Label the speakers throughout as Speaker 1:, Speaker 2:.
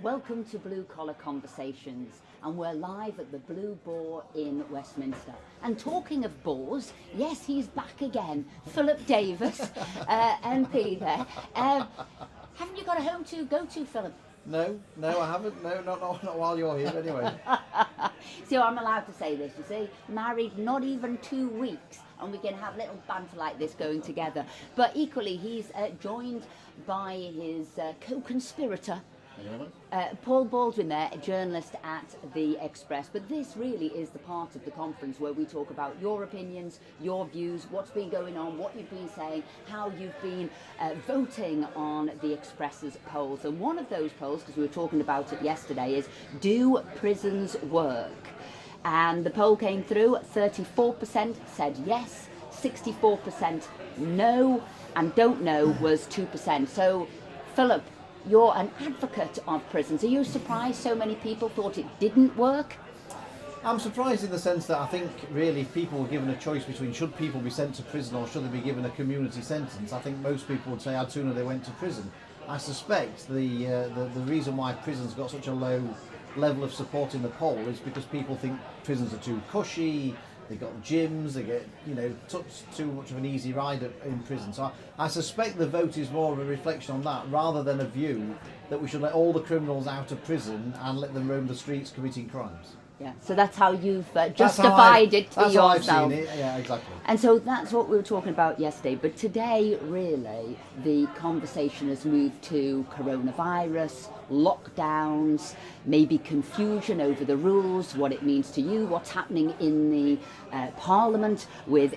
Speaker 1: Welcome to Blue Collar Conversations, and we're live at the Blue Boar in Westminster. And talking of boars, yes, he's back again, Philip Davies, MP there. Haven't you got a home to go to, Philip?
Speaker 2: No, I haven't. No, not while you're here, anyway.
Speaker 1: So I'm allowed to say this, you see. Married not even 2 weeks, and we can have little banter like this going together. But equally, he's joined by his co-conspirator, Paul Baldwin there, a journalist at The Express. But this really is the part of the conference where we talk about your opinions, your views, what's been going on, what you've been saying, how you've been voting on The Express's polls. And one of those polls, because we were talking about it yesterday, is do prisons work? And the poll came through, 34% said yes, 64% no, and don't know was 2%. So, Philip, you're an advocate of prisons. Are you surprised so many people thought it didn't work?
Speaker 2: I'm surprised in the sense that I think really if people were given a choice between should people be sent to prison or should they be given a community sentence, I think most people would say I'd sooner they went to prison. I suspect the reason why prisons got such a low level of support in the poll is because people think prisons are too cushy, they got gyms, they get, too much of an easy ride in prison. So I suspect the vote is more of a reflection on that rather than a view that we should let all the criminals out of prison and let them roam the streets committing crimes.
Speaker 1: Yeah, so that's how you've justified it to yourself.
Speaker 2: That's how I've seen it, yeah, exactly.
Speaker 1: And so that's what we were talking about yesterday. But today, really, the conversation has moved to coronavirus, lockdowns, maybe confusion over the rules, what it means to you, what's happening in the Parliament with,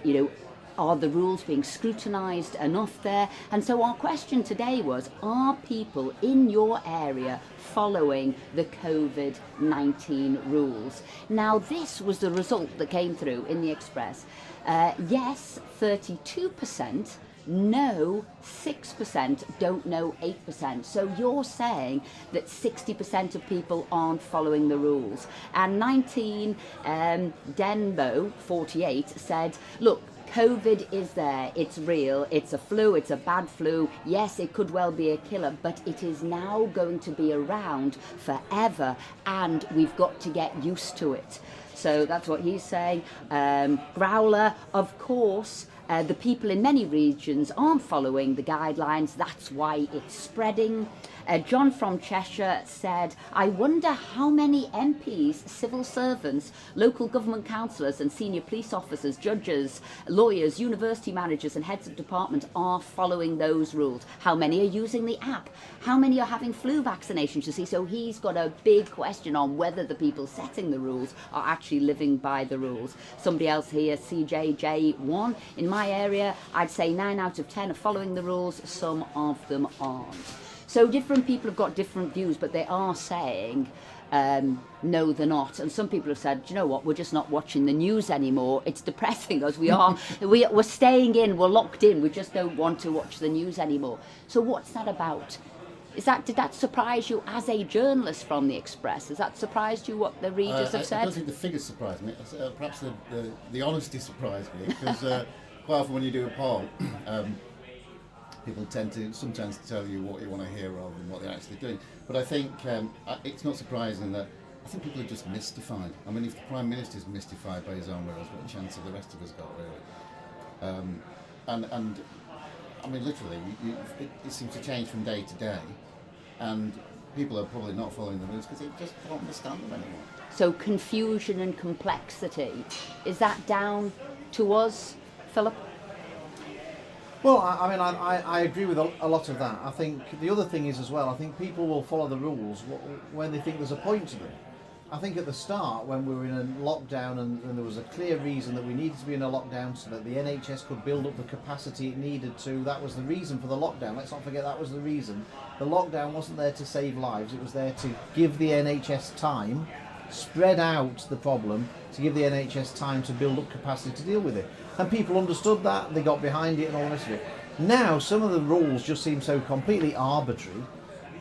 Speaker 1: are the rules being scrutinised enough there? And so our question today was, are people in your area following the COVID-19 rules? Now, this was the result that came through in the Express. Yes, 32%. No, 6%, don't know 8%. So you're saying that 60% of people aren't following the rules. And 19, Denbo, 48, said, look, COVID is there, it's real, it's a flu, it's a bad flu. Yes, it could well be a killer, but it is now going to be around forever and we've got to get used to it. So that's what he's saying. Growler, of course, the people in many regions aren't following the guidelines, that's why it's spreading. John from Cheshire said, I wonder how many MPs, civil servants, local government councillors and senior police officers, judges, lawyers, university managers and heads of department are following those rules. How many are using the app? How many are having flu vaccinations? You see, so he's got a big question on whether the people setting the rules are actually living by the rules. Somebody else here, CJJ1, in my area, I'd say 9 out of 10 are following the rules, some of them aren't. So different people have got different views, but they are saying, no, they're not. And some people have said, do you know what, we're just not watching the news anymore. It's depressing us. We're staying in, we're locked in. We just don't want to watch the news anymore. So what's that about? Did that surprise you as a journalist from The Express? Has that surprised you what the readers have said?
Speaker 3: I don't think the figures surprised me. Perhaps the honesty surprised me, because quite often when you do a poll, people tend to sometimes tell you what you want to hear rather than what they're actually doing. But I think it's not surprising that I think people are just mystified. I mean, if the Prime Minister is mystified by his own rules, what chance have the rest of us got, really? And I mean, literally, it seems to change from day to day, and people are probably not following the rules because they just don't understand them anymore.
Speaker 1: So confusion and complexity, is that down to us, Philip?
Speaker 2: Well, I agree with a lot of that. I think the other thing is as well, I think people will follow the rules when they think there's a point to them. I think at the start, when we were in a lockdown and there was a clear reason that we needed to be in a lockdown so that the NHS could build up the capacity it needed to, that was the reason for the lockdown. Let's not forget that was the reason. The lockdown wasn't there to save lives, it was there to give the NHS time, spread out the problem, to give the NHS time to build up capacity to deal with it. And people understood that, they got behind it and all the rest of it. Now, some of the rules just seem so completely arbitrary.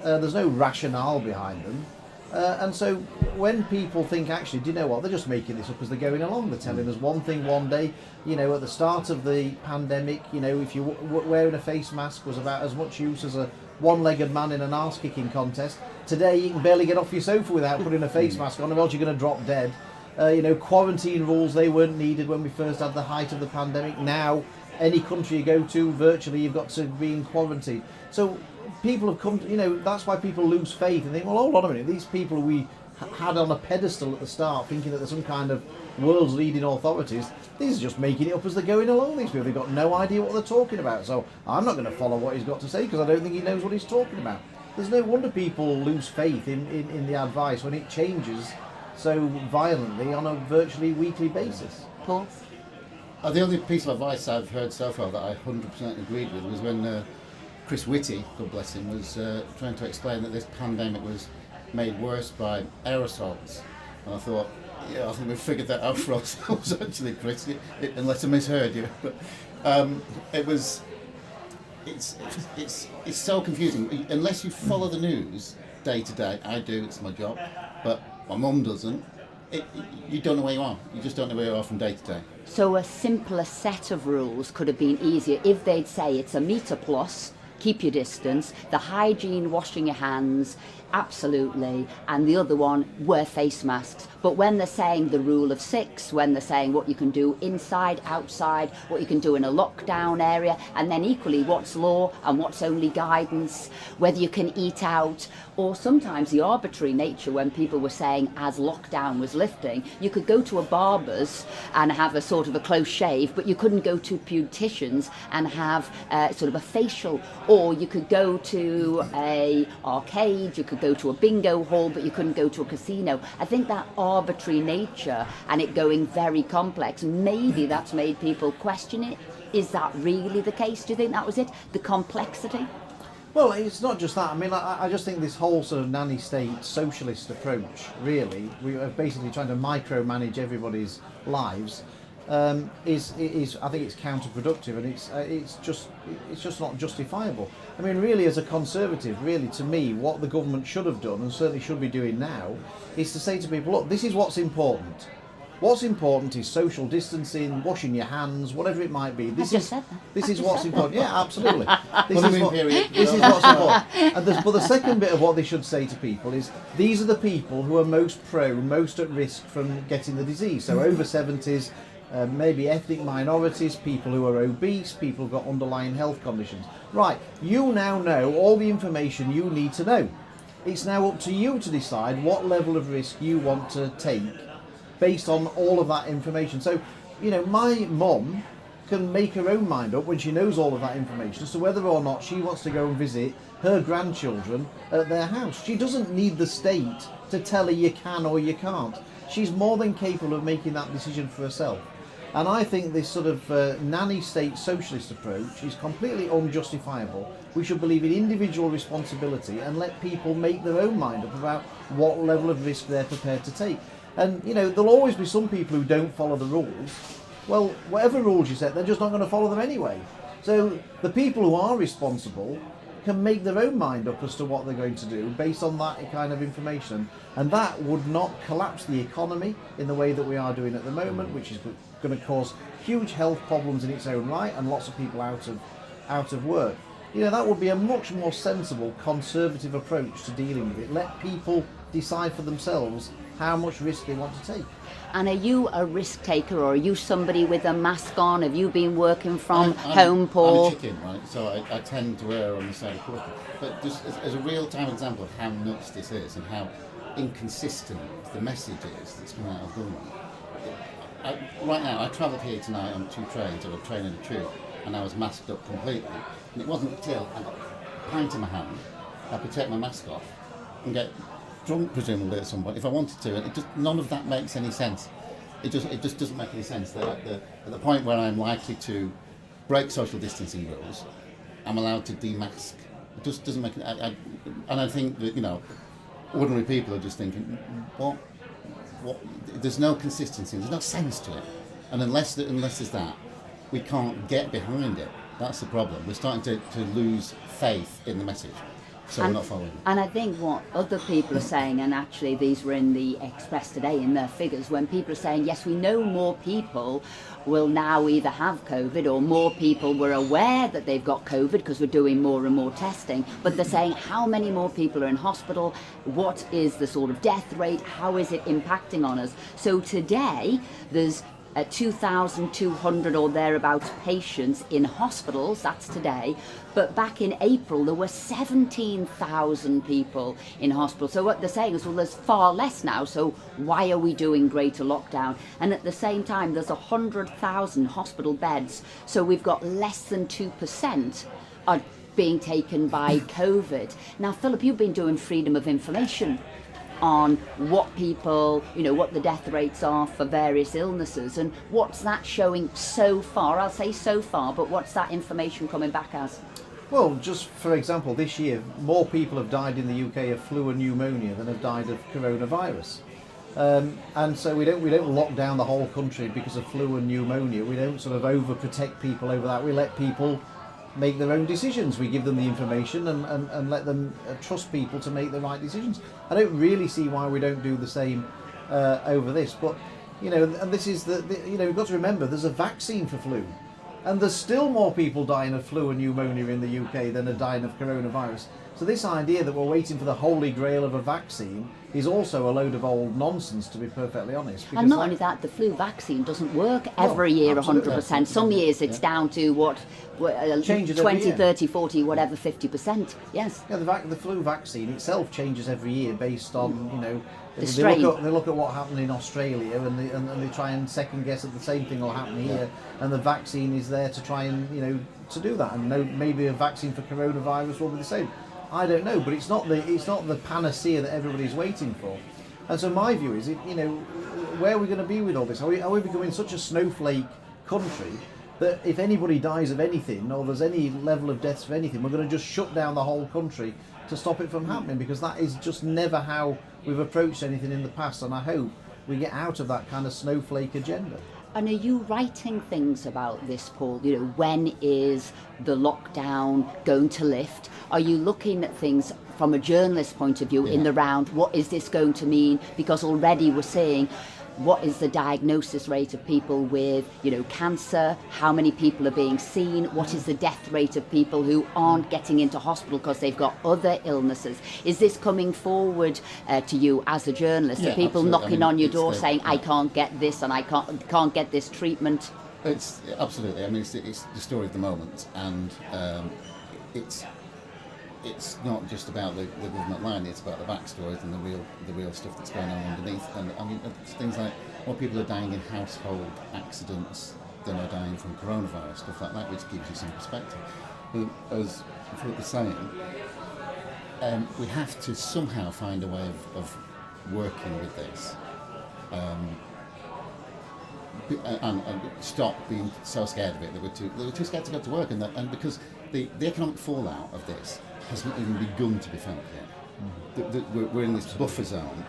Speaker 2: There's no rationale behind them. And so when people think, actually, do you know what, they're just making this up as they're going along. They're telling us one thing one day, you know, at the start of the pandemic, you know, if you wearing a face mask was about as much use as a one-legged man in an arse-kicking contest. Today, you can barely get off your sofa without putting a face mask on, or else you're going to drop dead. You know, quarantine rules, they weren't needed when we first had the height of the pandemic. Now, any country you go to, virtually, you've got to be in quarantine. So people have come to, you know, that's why people lose faith and think, well, hold on a minute, these people who we had on a pedestal at the start, thinking that they're some kind of world's leading authorities, these are just making it up as they're going along. These people, they've got no idea what they're talking about. So I'm not going to follow what he's got to say because I don't think he knows what he's talking about. There's no wonder people lose faith in the advice when it changes so violently on a virtually weekly basis.
Speaker 1: Paul?
Speaker 3: The only piece of advice I've heard so far that I 100% agreed with was when Chris Whitty, God bless him, was trying to explain that this pandemic was made worse by aerosols. And I thought, yeah, I think we've figured that out for ourselves actually, Chris, unless I misheard you. But it's so confusing. Unless you follow the news day to day, I do, it's my job, but my mum doesn't. You don't know where you are. You just don't know where you are from day to day.
Speaker 1: So a simpler set of rules could have been easier if they'd say it's a metre plus, keep your distance, the hygiene, washing your hands, absolutely, and the other one, wear face masks. But when they're saying the rule of 6, when they're saying what you can do inside, outside, what you can do in a lockdown area, and then equally what's law and what's only guidance, whether you can eat out, or sometimes the arbitrary nature when people were saying as lockdown was lifting, you could go to a barber's and have a sort of a close shave, but you couldn't go to beauticians and have sort of a facial, or you could go to a arcade, you could go to a bingo hall, but you couldn't go to a casino. I think that arbitrary nature and it going very complex, maybe that's made people question it. Is that really the case? Do you think that was it? The complexity?
Speaker 2: Well, it's not just that. I mean, I just think this whole sort of nanny state socialist approach, really, we are basically trying to micromanage everybody's lives, is I think it's counterproductive, and it's just not justifiable. I mean, really, as a Conservative, really, to me, what the government should have done, and certainly should be doing now, is to say to people, look, this is what's important. What's important is social distancing, washing your hands, whatever it might be. This is what's important. Yeah, absolutely. This is what's important. And but the second bit of what they should say to people is, these are the people who are most prone, most at risk from getting the disease. So over 70s, maybe ethnic minorities, people who are obese, people who've got underlying health conditions. Right, you now know all the information you need to know. It's now up to you to decide what level of risk you want to take based on all of that information. So, you know, my mum can make her own mind up when she knows all of that information as to whether or not she wants to go and visit her grandchildren at their house. She doesn't need the state to tell her you can or you can't. She's more than capable of making that decision for herself. And I think this sort of nanny state socialist approach is completely unjustifiable. We should believe in individual responsibility and let people make their own mind up about what level of risk they're prepared to take. And, you know, there'll always be some people who don't follow the rules. Well, whatever rules you set, they're just not going to follow them anyway. So the people who are responsible can make their own mind up as to what they're going to do based on that kind of information. And that would not collapse the economy in the way that we are doing at the moment, which is going to cause huge health problems in its own right and lots of people out of work. You know, that would be a much more sensible Conservative approach to dealing with it. Let people decide for themselves how much risk they want to take.
Speaker 1: And are you a risk taker, or are you somebody with a mask on? Have you been working from home, Paul?
Speaker 3: I'm a chicken, right? So I tend to err on the side of caution. But just as a real-time example of how nuts this is and how inconsistent the message is that's coming out of government. Right now, I travelled here tonight on 2 trains, or a train and a tube, and I was masked up completely. And it wasn't until I got a pint in my hand, I could take my mask off and get drunk, presumably, at some point, if I wanted to. And it just, none of that makes any sense. It just doesn't make any sense that at the point where I'm likely to break social distancing rules, I'm allowed to demask. It just doesn't make and I think that, you know, ordinary people are just thinking, what? There's no consistency, there's no sense to it. And unless there's that, we can't get behind it. That's the problem. We're starting to lose faith in the message, so we're not following.
Speaker 1: And I think what other people are saying, and actually these were in the Express today in their figures, when people are saying, yes, we know more people will now either have COVID or more people were aware that they've got COVID because we're doing more and more testing, but they're saying how many more people are in hospital, what is the sort of death rate, how is it impacting on us. So today there's 2,200 or thereabouts patients in hospitals, that's today, but back in April there were 17,000 people in hospital. So what they're saying is, well, there's far less now, so why are we doing greater lockdown? And at the same time there's 100,000 hospital beds, so we've got less than 2% are being taken by COVID. Now, Philip, you've been doing freedom of information on what people, what the death rates are for various illnesses, and what's that showing so far? I'll say so far, but what's that information coming back as?
Speaker 2: Well, just for example, this year more people have died in the UK of flu and pneumonia than have died of coronavirus. And so we don't lock down the whole country because of flu and pneumonia. We don't sort of overprotect people over that. We let people make their own decisions. We give them the information and let them trust people to make the right decisions. I don't really see why we don't do the same over this. But and this is we've got to remember there's a vaccine for flu, and there's still more people dying of flu and pneumonia in the UK than are dying of coronavirus. So this idea that we're waiting for the holy grail of a vaccine is also a load of old nonsense, to be perfectly honest.
Speaker 1: And not only that, the flu vaccine doesn't work every year 100%. Some years it's down to 20, 30, 40, whatever, 50%. Yes.
Speaker 2: Yeah, the flu vaccine itself changes every year based on,
Speaker 1: the strain.
Speaker 2: They look at what happened in Australia and they try and second guess that the same thing will happen here. And the vaccine is there to try and, to do that. And maybe a vaccine for coronavirus will be the same. I don't know, but it's not the panacea that everybody's waiting for. And so my view is, where are we going to be with all this? Are we becoming such a snowflake country that if anybody dies of anything or there's any level of deaths of anything, we're going to just shut down the whole country to stop it from happening? Because that is just never how we've approached anything in the past, and I hope we get out of that kind of snowflake agenda.
Speaker 1: And are you writing things about this, Paul? When is the lockdown going to lift? Are you looking at things from a journalist point of view in the round? What is this going to mean? Because already we're seeing, what is the diagnosis rate of people with, cancer? How many people are being seen? What is the death rate of people who aren't getting into hospital because they've got other illnesses? Is this coming forward to you as a journalist? Are people knocking on your door saying, I can't get this and I can't get this treatment?
Speaker 3: It's absolutely. It's the story of the moment, and it's not just about the government line, it's about the backstories and the real stuff that's going on underneath. And it's things like more people are dying in household accidents than are dying from coronavirus, stuff like that, which gives you some perspective. But as Philip was saying, we have to somehow find a way of working with this and stop being so scared of it that we're too scared to go to work, and because the economic fallout of this hasn't even begun to be felt yet. We're in this buffer zone,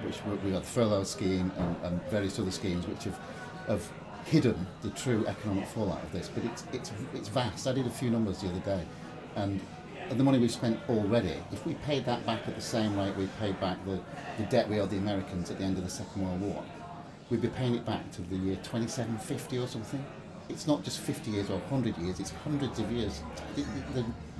Speaker 3: which we've got the furlough scheme and various other schemes which have hidden the true economic fallout of this. But it's vast. I did a few numbers the other day, and the money we've spent already, if we paid that back at the same rate we paid back the debt we owed the Americans at the end of the Second World War, we'd be paying it back to the year 2750 or something. It's not just 50 years or 100 years, it's hundreds of years.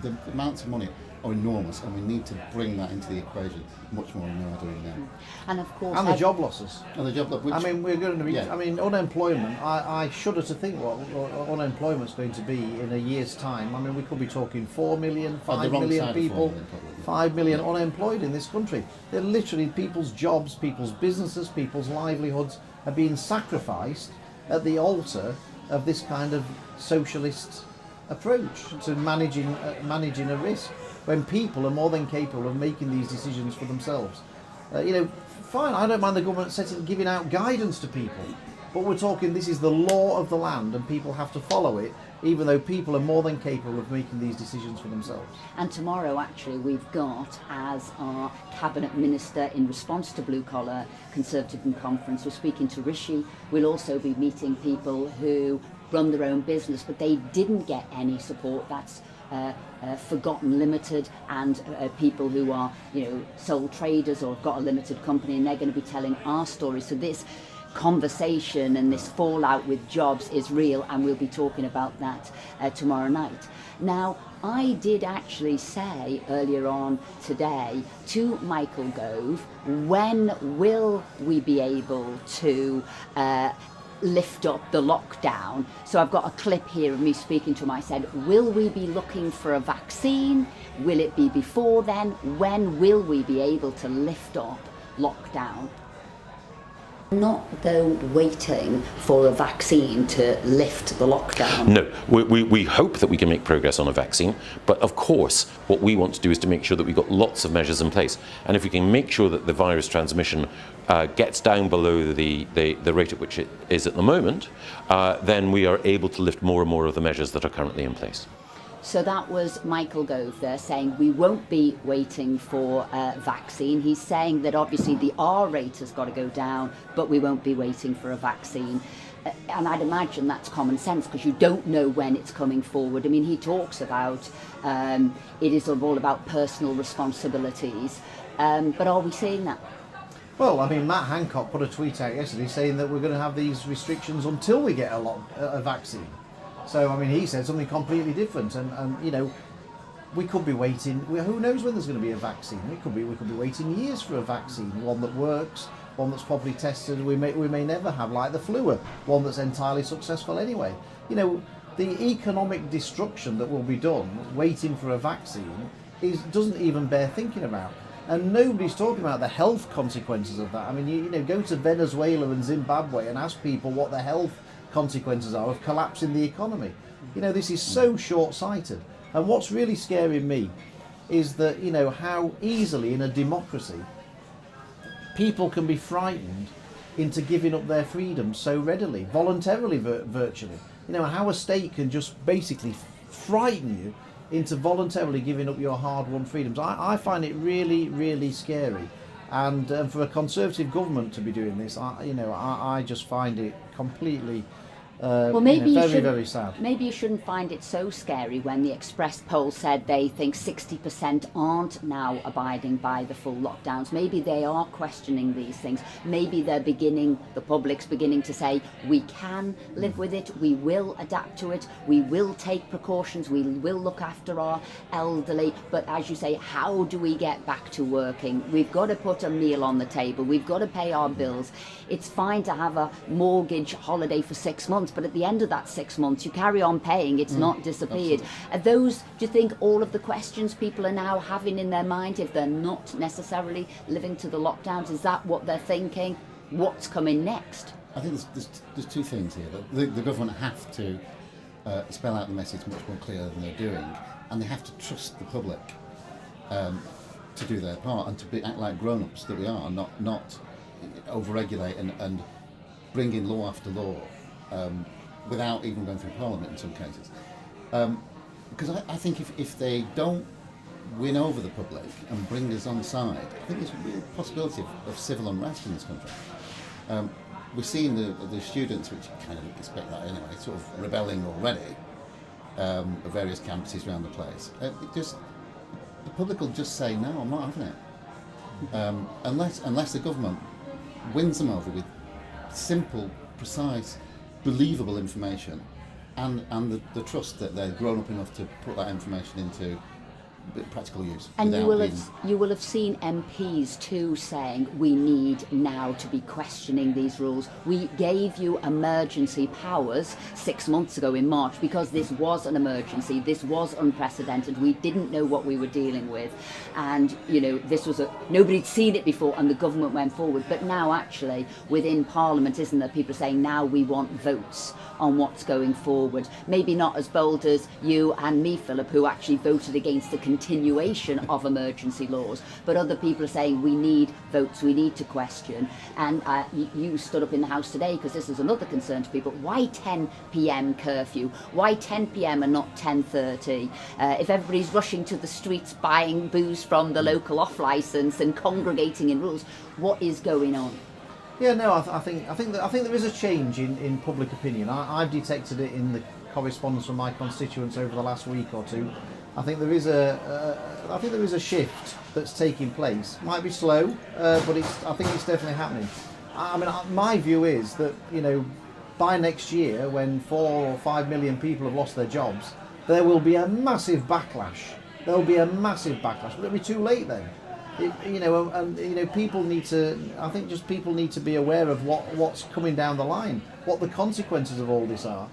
Speaker 3: The amounts of money are enormous, and we need to bring that into the equation much more than we are doing now.
Speaker 1: And of course...
Speaker 2: And the job losses.
Speaker 3: And the job losses.
Speaker 2: We're going to be... unemployment, I shudder to think what unemployment's going to be in a year's time. We could be talking 4 million, 5 million people, 5 million unemployed in this country. They're literally people's jobs, people's businesses, people's livelihoods are being sacrificed at the altar of this kind of socialist approach to managing a risk, when people are more than capable of making these decisions for themselves. Fine, I don't mind the government giving out guidance to people, but we're talking this is the law of the land and people have to follow it, even though people are more than capable of making these decisions for themselves.
Speaker 1: And tomorrow, actually, we've got, as our Cabinet Minister in response to Blue Collar Conservatism Conference, we're speaking to Rishi. We'll also be meeting people who run their own business, but they didn't get any support. That's Forgotten Limited and people who are, sole traders or have got a limited company, and they're going to be telling our story. So this conversation and this fallout with jobs is real, and we'll be talking about that tomorrow night. Now, I did actually say earlier on today to Michael Gove, when will we be able to lift up the lockdown? So I've got a clip here of me speaking to him. I said, will we be looking for a vaccine? Will it be before then? When will we be able to lift up lockdown? Not though waiting for a vaccine to lift the lockdown.
Speaker 4: No, we hope that we can make progress on a vaccine, but of course what we want to do is to make sure that we've got lots of measures in place, and if we can make sure that the virus transmission gets down below the rate at which it is at the moment, then we are able to lift more and more of the measures that are currently in place.
Speaker 1: So that was Michael Gove there saying we won't be waiting for a vaccine. He's saying that obviously the R rate has got to go down, but we won't be waiting for a vaccine. And I'd imagine that's common sense, because you don't know when it's coming forward. I mean, he talks about it is all about personal responsibilities, but are we seeing that?
Speaker 2: Well, I mean, Matt Hancock put a tweet out yesterday saying that we're going to have these restrictions until we get a vaccine. So, I mean, he said something completely different, and we could be waiting. Who knows when there's going to be a vaccine? We could be waiting years for a vaccine, one that works, one that's properly tested. We may never have, like the flu, one that's entirely successful anyway. The economic destruction that will be done waiting for a vaccine doesn't even bear thinking about. And nobody's talking about the health consequences of that. I mean, go to Venezuela and Zimbabwe and ask people what the health consequences are of collapsing the economy. This is so short-sighted. And what's really scaring me is that, how easily in a democracy people can be frightened into giving up their freedoms so readily, voluntarily, virtually. How a state can just basically frighten you into voluntarily giving up your hard-won freedoms. I find it really, really scary. And for a Conservative government to be doing this, I just find it completely very sad.
Speaker 1: Maybe you shouldn't find it so scary when the Express poll said they think 60% aren't now abiding by the full lockdowns. Maybe they are questioning these things. Maybe the public's beginning to say, we can live with it, we will adapt to it, we will take precautions, we will look after our elderly. But as you say, how do we get back to working? We've got to put a meal on the table, we've got to pay our bills. It's fine to have a mortgage holiday for 6 months, but at the end of that 6 months you carry on paying. It's not disappeared. Are those, do you think, all of the questions people are now having in their mind if they're not necessarily living to the lockdowns? Is that what they're thinking? What's coming next?
Speaker 3: I think there's two things here. The government have to spell out the message much more clear than they're doing, and they have to trust the public to do their part and to act like grown-ups that we are, not over-regulate and bring in law after law without even going through Parliament in some cases. Because I think if they don't win over the public and bring us on side, I think there's a real possibility of civil unrest in this country. We're seeing the students, which you kind of expect that anyway, sort of rebelling already at various campuses around the place. The public will just say, no, I'm not having it. Unless the government wins them over with simple, precise, believable information and the trust that they're grown up enough to put that information into practical use.
Speaker 1: And you will have seen MPs too saying we need now to be questioning these rules. We gave you emergency powers 6 months ago in March because this was an emergency, this was unprecedented, we didn't know what we were dealing with, and this was nobody'd seen it before, and the government went forward. But now actually within Parliament, isn't there, people are saying now we want votes on what's going forward. Maybe not as bold as you and me, Philip, who actually voted against the continuation of emergency laws, but other people are saying we need votes, we need to question. And you stood up in the House today, because this is another concern to people. Why 10 p.m. curfew? Why 10 p.m. and not 10:30? If everybody's rushing to the streets buying booze from the local off licence and congregating in rules, what is going on?
Speaker 2: Yeah, no, I think there is a change in public opinion. I've detected it in the correspondence from my constituents over the last week or two. I think there is a shift that's taking place. Might be slow, but I think it's definitely happening. I mean, my view is that, you know, by next year, when 4 or 5 million people have lost their jobs, there will be a massive backlash. There will be a massive backlash, but it'll be too late then. People need to. I think just people need to be aware of what's coming down the line, what the consequences of all this are,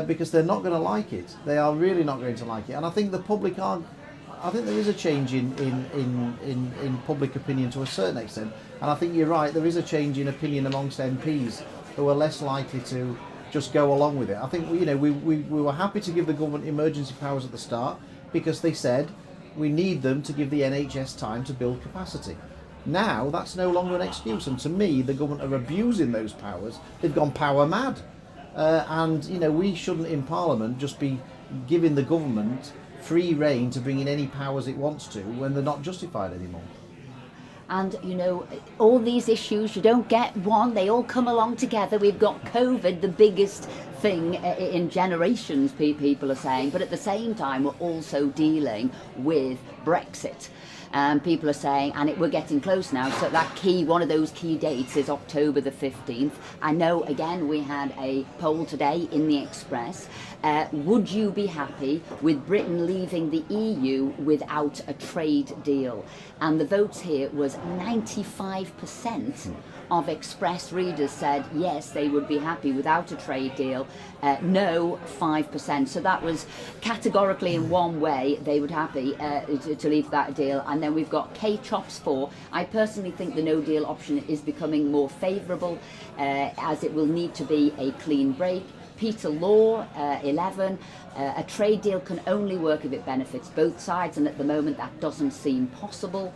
Speaker 2: because they're not going to like it. They are really not going to like it, and I think the public are. I think there is a change in public opinion to a certain extent, and I think you're right. There is a change in opinion amongst MPs who are less likely to just go along with it. I think we were happy to give the government emergency powers at the start because they said we need them to give the NHS time to build capacity. Now that's no longer an excuse, and to me the government are abusing those powers. They've gone power mad, and we shouldn't in Parliament just be giving the government free rein to bring in any powers it wants to when they're not justified anymore.
Speaker 1: And, all these issues, you don't get one, they all come along together. We've got COVID, the biggest thing in generations, people are saying. But at the same time, we're also dealing with Brexit. People are saying, and we're getting close now, so one of those key dates is October the 15th. I know, again, we had a poll today in the Express. Would you be happy with Britain leaving the EU without a trade deal? And the votes here was 95% of Express readers said yes, they would be happy without a trade deal. No, 5%. So that was categorically in one way they would happy to leave that deal. And then we've got K-Chops 4. I personally think the no deal option is becoming more favourable as it will need to be a clean break. Peter Law, 11, a trade deal can only work if it benefits both sides, and at the moment that doesn't seem possible.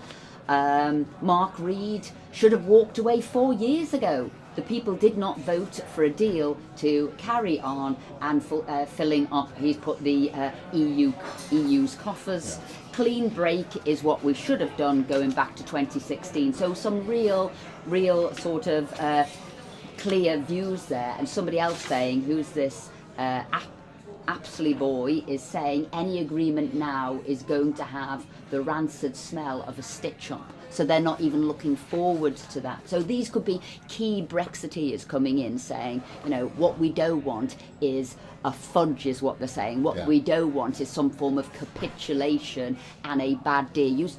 Speaker 1: Mark Reed should have walked away 4 years ago. The people did not vote for a deal to carry on and filling up. He's put the EU's coffers. Clean break is what we should have done going back to 2016. So some real sort of clear views there. And somebody else saying, who's this Apsley boy, is saying any agreement now is going to have the rancid smell of a stitch-up. So they're not even looking forward to that. So these could be key Brexiteers coming in saying, what we don't want is a fudge, is what they're saying. What we don't want is some form of capitulation and a bad deal.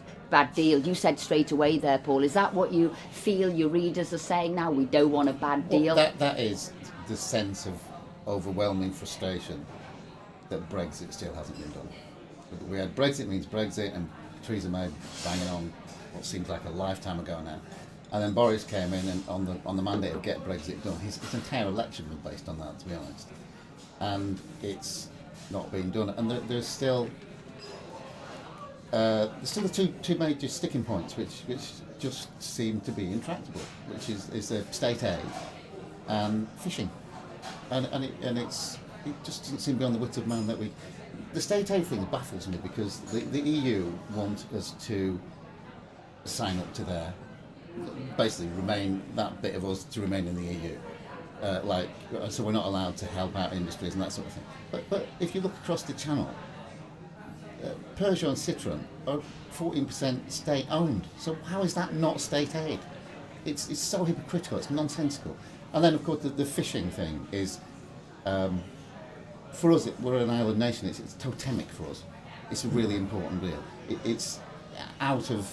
Speaker 1: You said straight away there, Paul. Is that what you feel your readers are saying now? We don't want a bad deal?
Speaker 3: Well, that is the sense of overwhelming frustration that Brexit still hasn't been done. We had Brexit means Brexit, and Theresa May banging on what seems like a lifetime ago now. And then Boris came in and on the mandate of get Brexit done. His entire election was based on that, to be honest. And it's not being done. And there's still the two major sticking points which just seem to be intractable, which is state aid and fishing. And it just doesn't seem beyond the wit of man that the state aid thing baffles me, because the EU want us to sign up to basically remain that bit of us to remain in the EU, so we're not allowed to help out industries and that sort of thing. But if you look across the channel, Peugeot and Citroën are 14% state owned. So how is that not state aid? It's so hypocritical. It's nonsensical. And then of course the fishing thing is. For us, we're an island nation. It's totemic for us. It's a really important deal. It's out of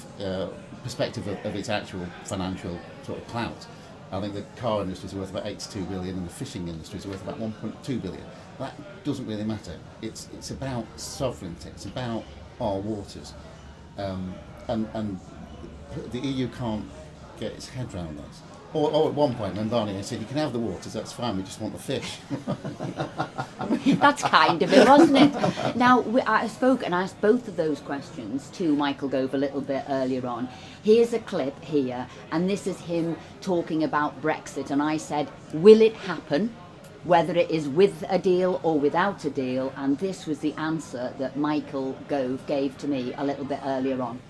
Speaker 3: perspective of its actual financial sort of clout. I think the car industry is worth about 82 billion, and the fishing industry is worth about 1.2 billion. That doesn't really matter. It's about sovereignty. It's about our waters, and the EU can't get its head around this. Or at one point when Barney said, you can have the waters, that's fine, we just want the fish.
Speaker 1: That's kind of it, wasn't it? Now, I spoke and asked both of those questions to Michael Gove a little bit earlier on. Here's a clip here, and this is him talking about Brexit, and I said, will it happen? Whether it is with a deal or without a deal, and this was the answer that Michael Gove gave to me a little bit earlier on.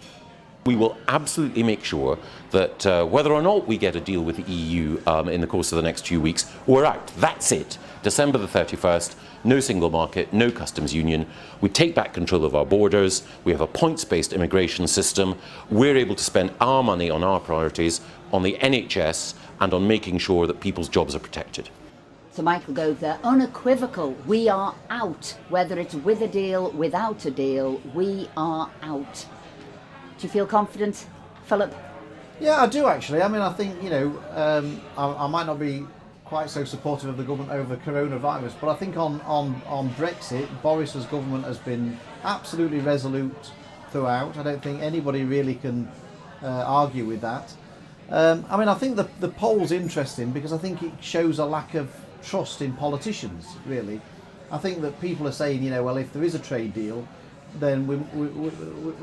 Speaker 4: We will absolutely make sure that whether or not we get a deal with the EU in the course of the next few weeks, we're out. That's it. December the 31st, no single market, no customs union. We take back control of our borders. We have a points-based immigration system. We're able to spend our money on our priorities, on the NHS, and on making sure that people's jobs are protected.
Speaker 1: So Michael Gove there, unequivocal, we are out. Whether it's with a deal, without a deal, we are out. Do you feel confident, Philip?
Speaker 2: Yeah, I do actually. I mean, I think, I might not be quite so supportive of the government over coronavirus, but I think on Brexit, Boris's government has been absolutely resolute throughout. I don't think anybody really can argue with that. I mean, I think the poll's interesting because I think it shows a lack of trust in politicians, really. I think that people are saying, well, if there is a trade deal, then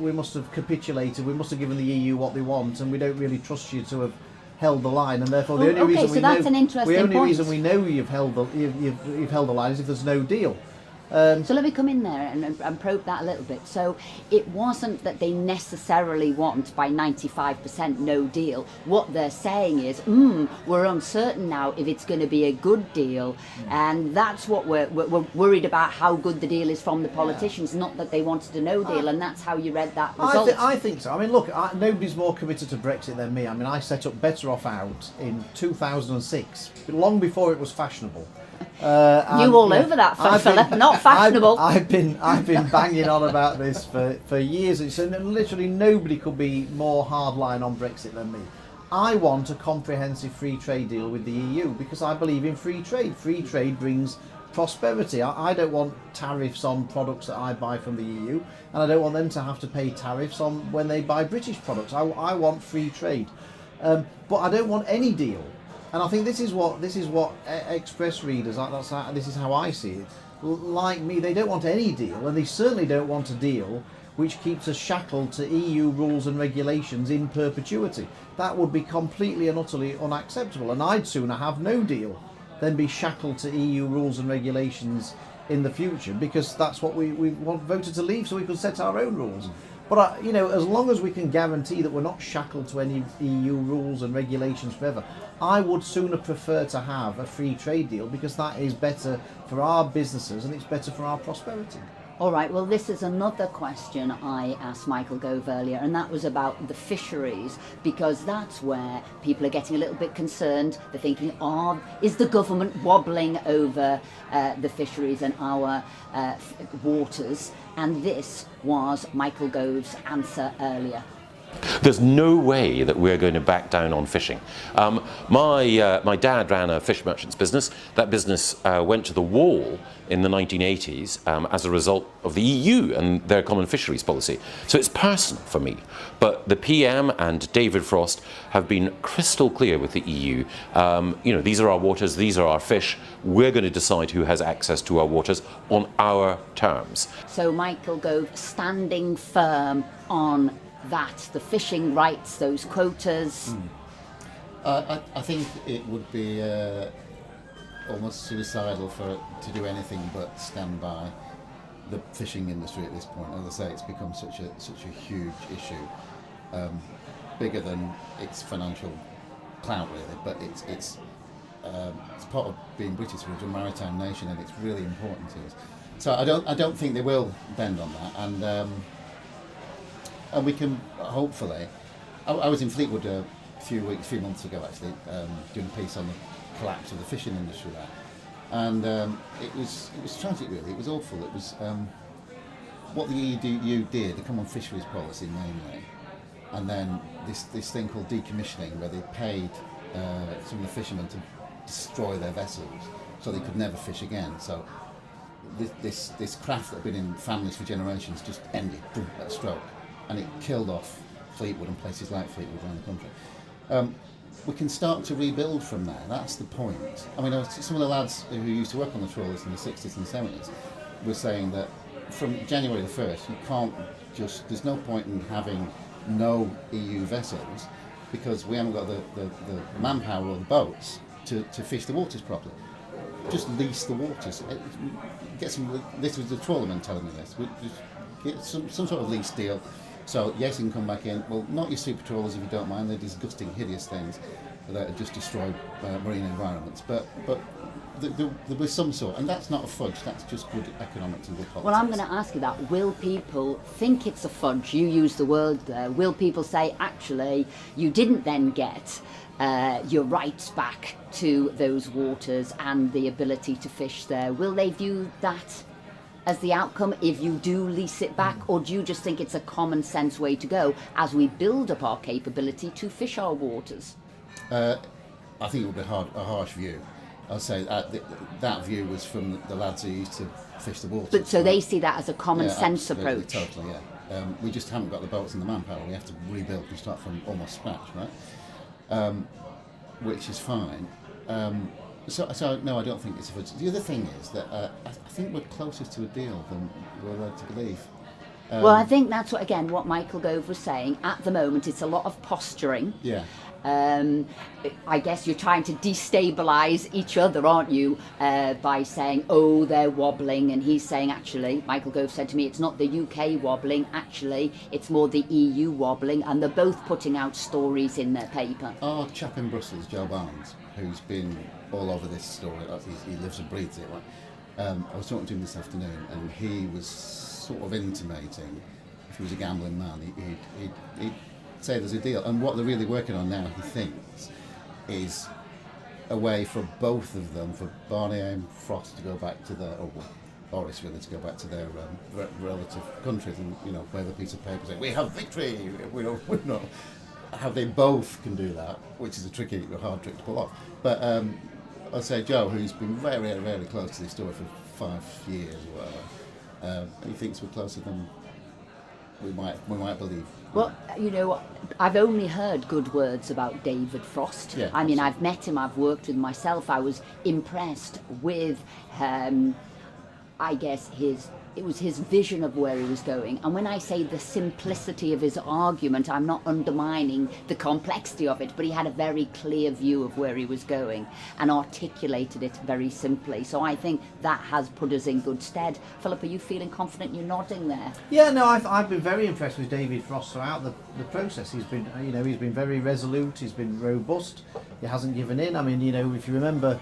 Speaker 2: we must have capitulated, we must have given the EU what they want, and we don't really trust you to have held the line, and therefore the only reason we know you've held the line is if there's no deal.
Speaker 1: So let me come in there and probe that a little bit. So it wasn't that they necessarily want by 95% no deal. What they're saying is, we're uncertain now if it's going to be a good deal, and that's what we're worried about, how good the deal is from the politicians, not that they wanted a no deal, and that's how you read that result.
Speaker 2: I think so. I mean, look, nobody's more committed to Brexit than me. I mean, I set up Better Off Out in 2006, long before it was fashionable.
Speaker 1: Over that, Philip, not fashionable.
Speaker 2: I've been banging on about this for years. Literally nobody could be more hardline on Brexit than me. I want a comprehensive free trade deal with the EU because I believe in free trade. Free trade brings prosperity. I don't want tariffs on products that I buy from the EU, and I don't want them to have to pay tariffs on when they buy British products. I want free trade, but I don't want any deal. And I think this is what Express readers, this is how I see it, like me, they don't want any deal, and they certainly don't want a deal which keeps us shackled to EU rules and regulations in perpetuity. That would be completely and utterly unacceptable, and I'd sooner have no deal than be shackled to EU rules and regulations in the future, because that's what we want voted to leave so we could set our own rules. But as long as we can guarantee that we're not shackled to any EU rules and regulations forever, I would sooner prefer to have a free trade deal because that is better for our businesses and it's better for our prosperity.
Speaker 1: All right, well, this is another question I asked Michael Gove earlier, and that was about the fisheries, because that's where people are getting a little bit concerned. They're thinking, is the government wobbling over the fisheries and our waters? And this was Michael Gove's answer earlier.
Speaker 4: There's no way that we're going to back down on fishing. My dad ran a fish merchant's business. That business went to the wall in the 1980s as a result of the EU and their common fisheries policy. So it's personal for me. But the PM and David Frost have been crystal clear with the EU. These are our waters, these are our fish. We're going to decide who has access to our waters on our terms.
Speaker 1: So Michael Gove standing firm on that, the fishing rights, those quotas.
Speaker 3: I think it would be almost suicidal to do anything but stand by the fishing industry at this point. As I say, it's become such a huge issue, bigger than its financial clout really. But it's part of being British. We're a maritime nation, and it's really important to us. So I don't think they will bend on that, and we can hopefully. I was in Fleetwood a few months ago actually, doing a piece on the collapse of the fishing industry there, and it was tragic really. It was awful. It was what the EU did, the common fisheries policy mainly, and then this thing called decommissioning, where they paid some of the fishermen to destroy their vessels so they could never fish again. So this craft that had been in families for generations just ended at a stroke. And it killed off Fleetwood and places like Fleetwood around the country. We can start to rebuild from there. That's the point. I mean, some of the lads who used to work on the trawlers in the 60s and 70s were saying that from January the 1st, you can't there's no point in having no EU vessels because we haven't got the manpower or the boats to fish the waters properly. Just lease the waters. This was the trawlerman telling me this. Get some sort of lease deal. So yes, you can come back in. Well, not your super trawlers if you don't mind. They're disgusting, hideous things that just destroy marine environments. But there was some sort, and that's not a fudge. That's just good economics and good politics.
Speaker 1: Well, I'm going to ask you that. Will people think it's a fudge? You use the word there. Will people say, actually, you didn't then get your rights back to those waters and the ability to fish there? Will they view that as the outcome if you do lease it back, or do you just think it's a common sense way to go as we build up our capability to fish our waters?
Speaker 3: I think it would be a harsh view. I'll say that view was from the lads who used to fish the waters.
Speaker 1: But so they see that as a common sense
Speaker 3: absolutely,
Speaker 1: approach.
Speaker 3: Totally, yeah. We just haven't got the boats and the manpower. We have to rebuild and start from almost scratch, right? Which is fine. So no, I don't think it's a fudge. The other thing is that I think we're closer to a deal than we're led to believe.
Speaker 1: Well, I think that's what Michael Gove was saying. At the moment, it's a lot of posturing.
Speaker 3: Yeah.
Speaker 1: I guess you're trying to destabilise each other, aren't you, by saying, oh, they're wobbling, and he's saying, actually, Michael Gove said to me, it's not the UK wobbling, actually, it's more the EU wobbling, and they're both putting out stories in their paper.
Speaker 3: Our chap in Brussels, Joe Barnes, who's been all over this story, he lives and breathes it, right? I was talking to him this afternoon, and he was sort of intimating, if he was a gambling man, he'd say there's a deal. And what they're really working on now, he thinks, is a way for both of them, for Barnier and Frost to go back to their, or Boris really to go back to their relative countries and, wave a piece of paper saying, we have victory, we don't, how they both can do that, which is a hard trick to pull off. But I'd say Joe, who's been very, very close to this story for 5 years or whatever, he thinks we're closer than we might believe.
Speaker 1: Well, I've only heard good words about David Frost.
Speaker 3: Yeah,
Speaker 1: I mean,
Speaker 3: absolutely.
Speaker 1: I've met him, I've worked with him myself. I was impressed with, I guess, it was his vision of where he was going. And when I say the simplicity of his argument, I'm not undermining the complexity of it, but he had a very clear view of where he was going and articulated it very simply. So I think that has put us in good stead. Philip, are you feeling confident? You're nodding there.
Speaker 2: Yeah, no, I've been very impressed with David Frost throughout the process. He's been, he's been very resolute. He's been robust. He hasn't given in. I mean, if you remember,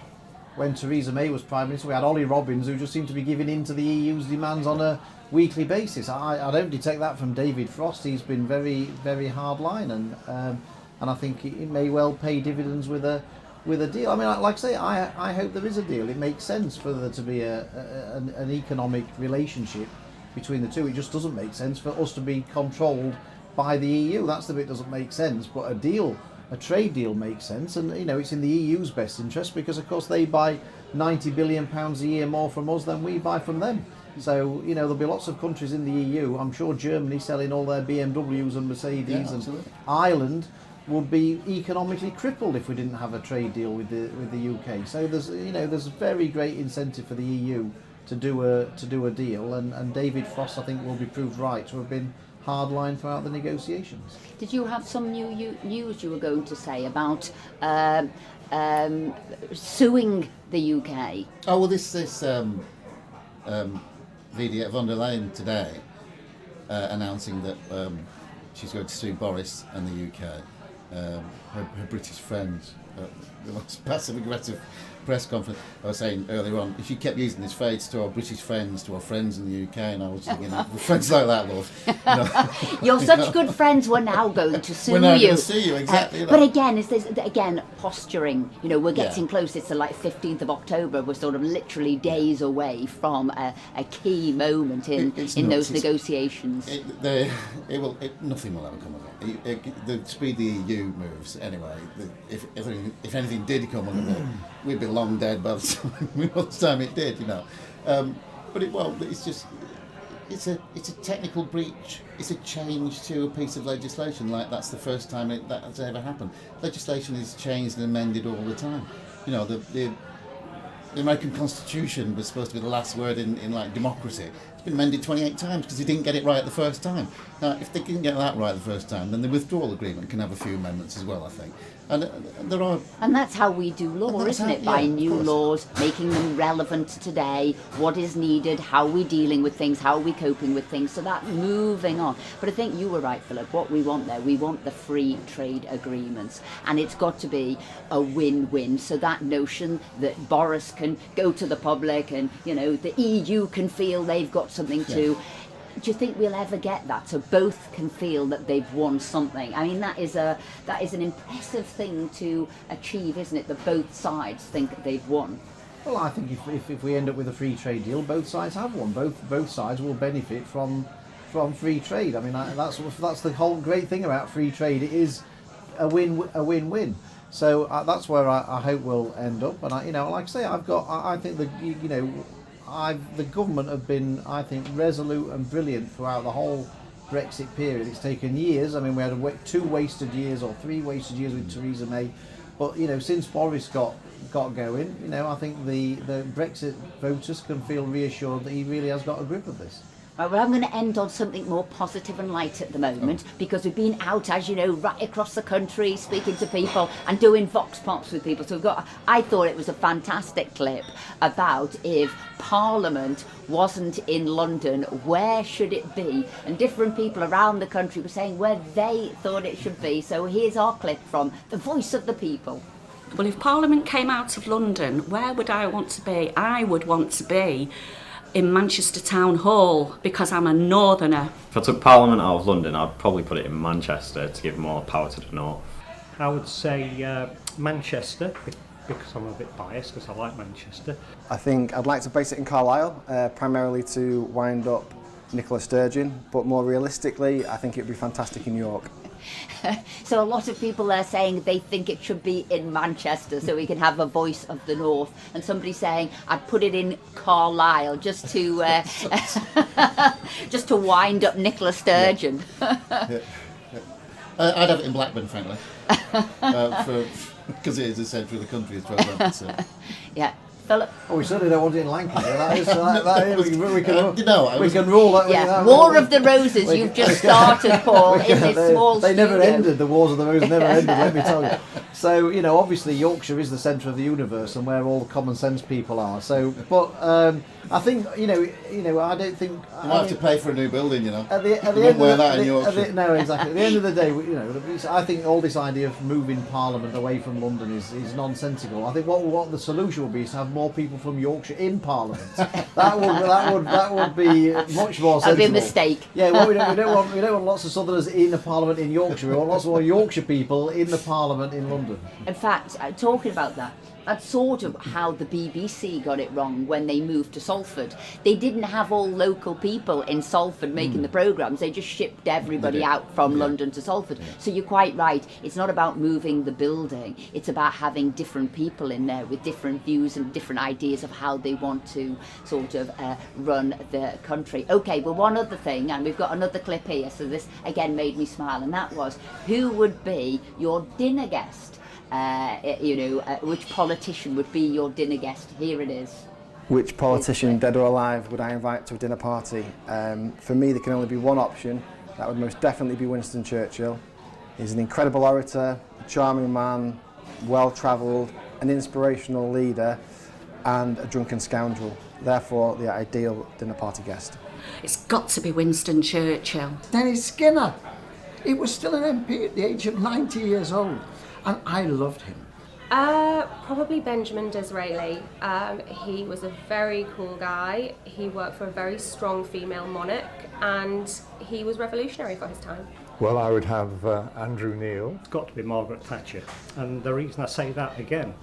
Speaker 2: when Theresa May was Prime Minister, we had Ollie Robbins, who just seemed to be giving in to the EU's demands on a weekly basis. I don't detect that from David Frost. He's been very, very hard line, and I think it may well pay dividends with a deal. I mean, like I say, I hope there is a deal. It makes sense for there to be an economic relationship between the two. It just doesn't make sense for us to be controlled by the EU. That's the bit that doesn't make sense. But a trade deal makes sense, and it's in the EU's best interest, because of course they buy £90 billion a year more from us than we buy from them. So there'll be lots of countries in the EU. I'm sure Germany selling all their BMWs and Mercedes, and Ireland would be economically crippled if we didn't have a trade deal with the UK. So there's a very great incentive for the EU to do a deal, and David Frost, I think, will be proved right to have been hardline throughout the negotiations.
Speaker 1: Did you have some news you were going to say about suing the UK?
Speaker 3: Oh well, this Ursula von der Leyen today announcing that she's going to sue Boris and the UK. Her British friends, the most passive aggressive press conference. I was saying earlier on, she kept using this phrase to our British friends, to our friends in the UK, and I was thinking, friends like that, love.
Speaker 1: You're such good friends. We're now going to sue you.
Speaker 3: We're now going to sue you, exactly.
Speaker 1: But again, is this posturing? We're getting close. It's the 15th of October. We're sort of literally days away from a key moment in those negotiations.
Speaker 3: Nothing will ever come of it. The speed the EU moves, anyway. If anything did come of it, we'd be long dead by the time it did, But it's a technical breach. It's a change to a piece of legislation. That's the first time that's ever happened. Legislation is changed and amended all the time. The American Constitution was supposed to be the last word in democracy. It's been amended 28 times because they didn't get it right the first time. Now, if they didn't get that right the first time, then the withdrawal agreement can have a few amendments as well, I think. And there are...
Speaker 1: And that's how we do law, isn't it? By new laws, making them relevant to today, what is needed, how we're dealing with things, how are we coping with things, so that moving on. But I think you were right, Philip, what we want there, we want the free trade agreements, and it's got to be a win-win, so that notion that Boris can go to the public and, you know, the EU can feel they've got something to... Do you think we'll ever get that? So both can feel that they've won something. I mean, that is an impressive thing to achieve, isn't it? That both sides think that they've won.
Speaker 2: Well, I think if we end up with a free trade deal, both sides have won. Both sides will benefit from free trade. I mean, that's the whole great thing about free trade. It is a win-win. So that's where I hope we'll end up. And like I say, I think that the government have been, I think, resolute and brilliant throughout the whole Brexit period. It's taken years. I mean, we had 2 wasted years or 3 wasted years with Theresa May, but since Boris got going, I think the Brexit voters can feel reassured that he really has got a grip of this.
Speaker 1: Right, well, I'm going to end on something more positive and light at the moment, because we've been out, as you know, right across the country, speaking to people and doing vox pops with people. So I thought it was a fantastic clip about if Parliament wasn't in London, where should it be? And different people around the country were saying where they thought it should be. So here's our clip from the voice of the people.
Speaker 5: Well, if Parliament came out of London, where would I want to be? I would want to be in Manchester Town Hall, because I'm a northerner.
Speaker 6: If I took Parliament out of London, I'd probably put it in Manchester to give more power to the north.
Speaker 7: I would say Manchester, because I'm a bit biased, because I like Manchester.
Speaker 8: I think I'd like to base it in Carlisle, primarily to wind up Nicola Sturgeon, but more realistically, I think it would be fantastic in York.
Speaker 1: So a lot of people are saying they think it should be in Manchester so we can have a voice of the north, and somebody saying I'd put it in Carlisle just to just to wind up Nicola Sturgeon.
Speaker 3: I'd have it in Blackburn, frankly, because it is the centre of the country as well. So.
Speaker 1: Yeah. Philip?
Speaker 2: Oh, we certainly don't want it in Lancashire. We can
Speaker 3: rule
Speaker 2: that.
Speaker 1: Yeah, War of the Roses. You've just started, Paul, in this small
Speaker 2: They never
Speaker 1: studio.
Speaker 2: ended. The Wars of the Roses never ended. Let me tell you. So obviously Yorkshire is the centre of the universe and where all the common sense people are. So, but I think I don't think
Speaker 3: you might have to pay for a new building.
Speaker 2: At the end of that in Yorkshire. No, exactly. At the end of the day, I think all this idea of moving Parliament away from London is nonsensical. I think what the solution would be is to have more people from Yorkshire in Parliament. that would be much more sensible.
Speaker 1: That'd be a mistake.
Speaker 2: Yeah, well, we don't want lots of Southerners in the Parliament in Yorkshire. We want lots more Yorkshire people in the Parliament in London.
Speaker 1: In fact, talking about that, that's sort of how the BBC got it wrong when they moved to Salford. They didn't have all local people in Salford making the programmes. They just shipped everybody out from London to Salford. Yeah. So you're quite right. It's not about moving the building. It's about having different people in there with different views and different ideas of how they want to sort of run the country. Okay, well, one other thing, and we've got another clip here, so this again made me smile, and that was, who would be your dinner guest? Which politician would be your dinner guest? Here it is.
Speaker 8: Which politician, dead or alive, would I invite to a dinner party? For me, there can only be one option. That would most definitely be Winston Churchill. He's an incredible orator, a charming man, well-travelled, an inspirational leader, and a drunken scoundrel. Therefore, the ideal dinner party guest.
Speaker 5: It's got to be Winston Churchill.
Speaker 9: Dennis Skinner. He was still an MP at the age of 90 years old. And I loved him.
Speaker 10: Probably Benjamin Disraeli. He was a very cool guy. He worked for a very strong female monarch, and he was revolutionary for his time.
Speaker 11: Well, I would have Andrew Neil.
Speaker 7: It's got to be Margaret Thatcher. And the reason I say that again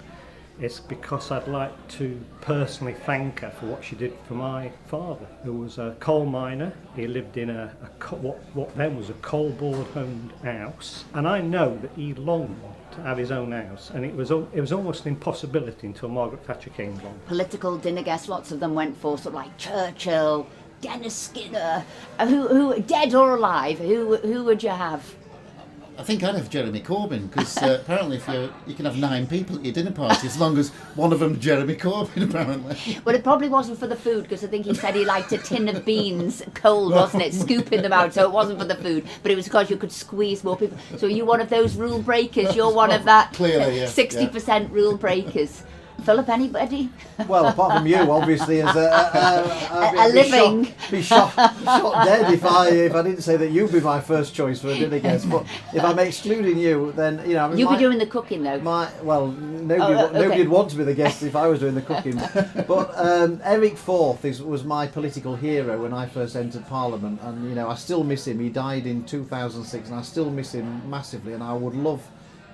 Speaker 7: is because I'd like to personally thank her for what she did for my father, who was a coal miner. He lived in what then was a coal board-owned house, and I know that he longed to have his own house, and it was almost an impossibility until Margaret Thatcher came along.
Speaker 1: Political dinner guests, lots of them went for sort of like Churchill, Dennis Skinner. Who dead or alive? Who would you have?
Speaker 3: I think I'd have Jeremy Corbyn, because apparently you can have 9 people at your dinner party as long as one of them's Jeremy Corbyn, apparently.
Speaker 1: Well, it probably wasn't for the food, because I think he said he liked a tin of beans cold, wasn't it? Scooping them out, so it wasn't for the food, but it was because you could squeeze more people. So are you one of those rule breakers? You're one of that
Speaker 3: Clearly, yeah.
Speaker 1: 60% rule breakers. Philip, anybody?
Speaker 2: Well, apart from you, obviously, as
Speaker 1: a living.
Speaker 2: Be shot dead if I didn't say that you'd be my first choice for a dinner guest. But if I'm excluding you, then I mean,
Speaker 1: You'd be doing the cooking, though.
Speaker 2: Nobody'd want to be the guest if I was doing the cooking. But Eric Forth was my political hero when I first entered Parliament, and I still miss him. He died in 2006, and I still miss him massively. And I would love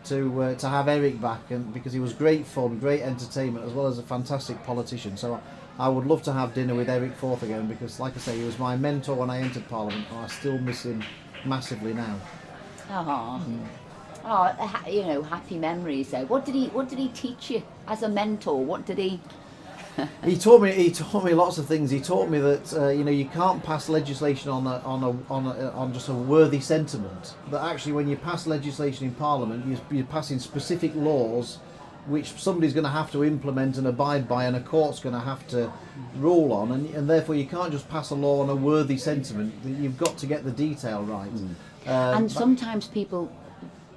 Speaker 2: to have Eric back, and because he was great fun, great entertainment, as well as a fantastic politician. So I would love to have dinner with Eric Forth again, because, like I say, he was my mentor when I entered Parliament, and I still miss him massively now.
Speaker 1: Happy memories there. What did he teach you as a mentor? What did he?
Speaker 2: He taught me lots of things. He taught me that you can't pass legislation on just a worthy sentiment. That actually, when you pass legislation in Parliament, you're passing specific laws which somebody's going to have to implement and abide by, and a court's going to have to rule on, and therefore you can't just pass a law on a worthy sentiment. You've got to get the detail right.
Speaker 1: And sometimes people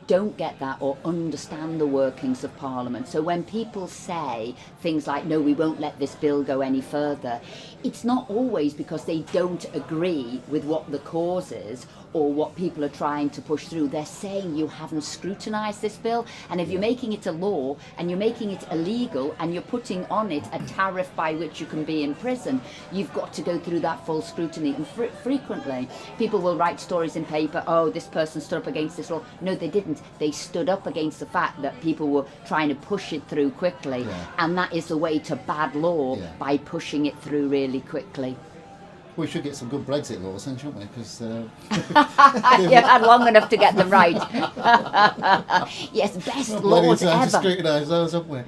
Speaker 1: don't get that or understand the workings of Parliament. So when people say things like, no, we won't let this bill go any further, it's not always because they don't agree with what the cause is or what people are trying to push through. They're saying you haven't scrutinised this bill, and if you're making it a law and you're making it illegal and you're putting on it a tariff by which you can be in prison, you've got to go through that full scrutiny. And frequently people will write stories in paper, oh, this person stood up against this law. No, they didn't. They stood up against the fact that people were trying to push it through quickly, and that is the way to bad law, by pushing it through really quickly.
Speaker 3: We should get some good Brexit laws then, shouldn't we? Because
Speaker 1: you've had long enough to get them right. Yes, best laws ever.
Speaker 3: To scrutinise those, haven't we?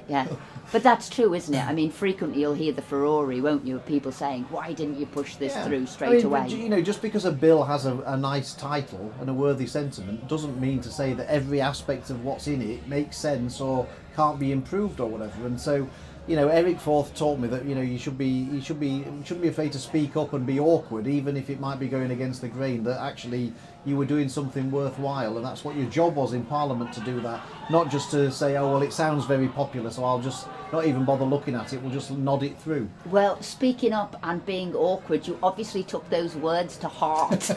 Speaker 1: Yeah, but that's true, isn't it? I mean, frequently you'll hear the furore, won't you, of people saying, why didn't you push this through straight away?
Speaker 2: Just because a bill has a nice title and a worthy sentiment doesn't mean to say that every aspect of what's in it makes sense or can't be improved or whatever. And so, Eric Forth taught me that you shouldn't be afraid to speak up and be awkward, even if it might be going against the grain. That actually you were doing something worthwhile, and that's what your job was in Parliament, to do that. Not just to say, oh well, it sounds very popular, so I'll just not even bother looking at it. We'll just nod it through.
Speaker 1: Well, speaking up and being awkward, you obviously took those words to heart.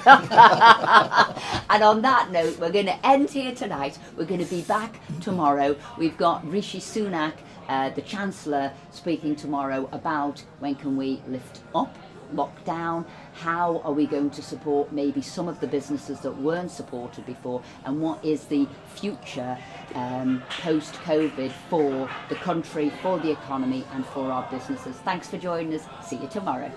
Speaker 1: And on that note, we're going to end here tonight. We're going to be back tomorrow. We've got Rishi Sunak, the Chancellor, speaking tomorrow about when can we lift up lockdown, how are we going to support maybe some of the businesses that weren't supported before, and what is the future post-COVID for the country, for the economy and for our businesses. Thanks for joining us. See you tomorrow.